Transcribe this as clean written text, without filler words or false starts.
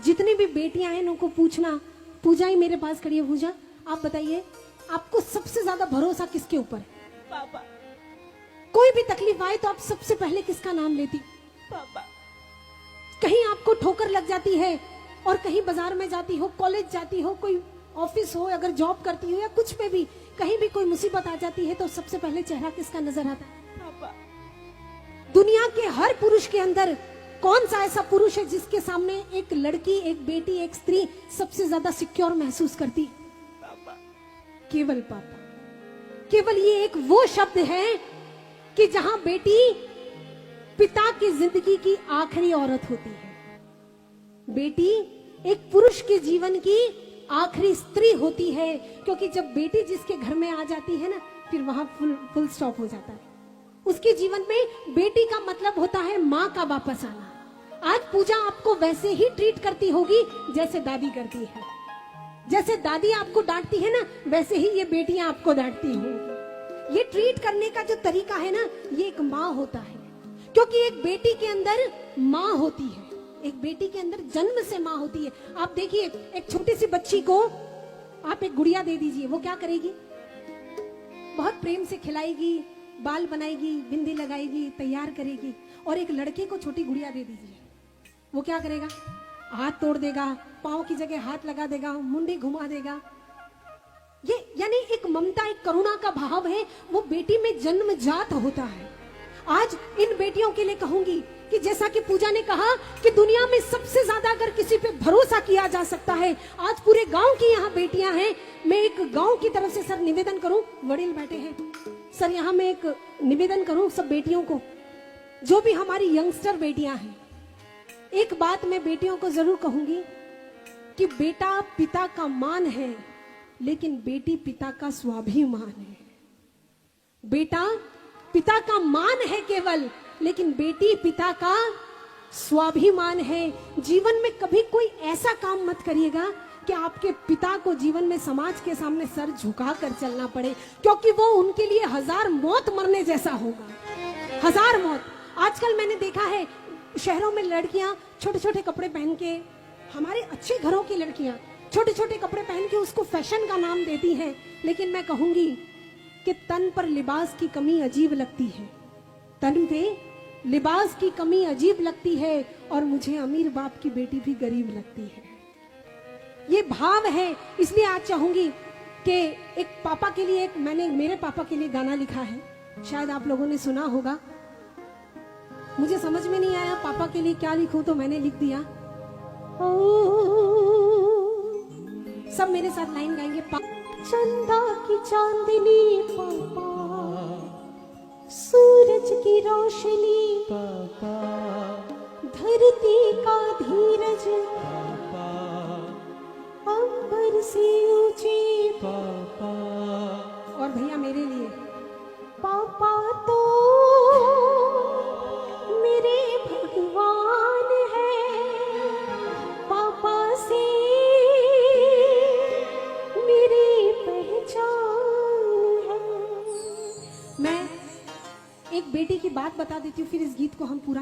जितनी भी बेटियां हैं उनको पूछना, पूजा ही मेरे पास खड़ी है, पूजा आप बताइए आपको सबसे ज्यादा भरोसा किसके ऊपर है? पापा। कोई भी तकलीफ आए तो आप सबसे पहले किसका नाम लेती? पापा। कहीं आपको ठोकर लग जाती है और कहीं बाजार में जाती हो, कॉलेज जाती हो, कोई ऑफिस हो, अगर जॉब करती हो या कुछ पे भी कहीं भी कोई मुसीबत आ जाती है तो सबसे पहले चेहरा किसका नजर आता है? पापा। दुनिया के हर पुरुष के अंदर कौन सा ऐसा पुरुष है जिसके सामने एक लड़की, एक बेटी, एक स्त्री सबसे ज्यादा सिक्योर महसूस करती है? पापा। केवल पापा। केवल ये एक वो शब्द है कि जहां बेटी पिता की जिंदगी की आखिरी औरत होती है, बेटी एक पुरुष के जीवन की आखिरी स्त्री होती है, क्योंकि जब बेटी जिसके घर में आ जाती है ना, फिर वहां फुल स्टॉप हो जाता है। उसके जीवन में बेटी का मतलब होता है माँ का वापस आना। आज पूजा आपको वैसे ही ट्रीट करती होगी जैसे दादी करती है, जैसे दादी आपको डांटती है ना, वैसे ही ये बेटियां आपको डांटती होंगी। ये ट्रीट करने का जो तरीका है ना, ये एक माँ होता है, क्योंकि एक बेटी के अंदर माँ होती है, एक बेटी के अंदर जन्म से माँ होती है। आप देखिए, एक छोटी सी बच्ची को आप एक गुड़िया दे दीजिए, वो क्या करेगी? बहुत प्रेम से खिलाएगी, बाल बनाएगी, बिंदी लगाएगी, तैयार करेगी। और एक लड़के को छोटी गुड़िया दे दीजिए, वो क्या करेगा? हाथ तोड़ देगा, पाँव की जगह हाथ लगा देगा, मुंडी घुमा देगा। ये यानी एक ममता, एक करुणा का भाव है, वो बेटी में जन्मजात होता है। आज इन बेटियों के लिए कहूंगी कि जैसा कि पूजा ने कहा कि दुनिया में सबसे ज्यादा अगर किसी पे भरोसा किया जा सकता है, आज पूरे गांव की यहाँ बेटियां हैं। मैं एक गांव की तरफ से सर निवेदन करूं, वडील बैठे हैं सर, यहाँ मैं एक निवेदन करूं सब बेटियों को, जो भी हमारी यंगस्टर बेटियां हैं, एक बात मैं बेटियों को जरूर कहूंगी कि बेटा पिता का मान है, लेकिन बेटी पिता का स्वाभिमान है। बेटा पिता का मान है केवल, लेकिन बेटी पिता का स्वाभिमान है। जीवन में कभी कोई ऐसा काम मत करिएगा कि आपके पिता को जीवन में समाज के सामने सर झुका कर चलना पड़े, क्योंकि वो उनके लिए 1000 मौत मरने जैसा होगा, 1000 मौत। आजकल मैंने देखा है शहरों में लड़कियां छोटे छोटे कपड़े पहन के, हमारे अच्छे घरों की लड़कियां छोटे छोटे कपड़े पहन के उसको फैशन का नाम देती हैं, लेकिन मैं कहूंगी कि तन पर लिबास की कमी अजीब लगती है, तन पे लिबास की कमी अजीब लगती है, और मुझे अमीर बाप की बेटी भी गरीब लगती है। ये भाव है। इसलिए आज चाहूंगी कि एक पापा के लिए, एक मैंने मेरे पापा के लिए गाना लिखा है, शायद आप लोगों ने सुना होगा। मुझे समझ में नहीं आया पापा के लिए क्या लिखूं, तो मैंने लिख दिया। सब मेरे साथ लाइन गाएंगे। चंदा की चांदनी पापा, सूरज की रोशनी पापा। धरती का धीरज पापा। अंबर से ऊंची पापा। और भैया मेरे लिए पापा तो मेरे भगवान है, पापा से मेरी पहचान है। मैं एक बेटी की बात बता देती हूँ, फिर इस गीत को हम पूरा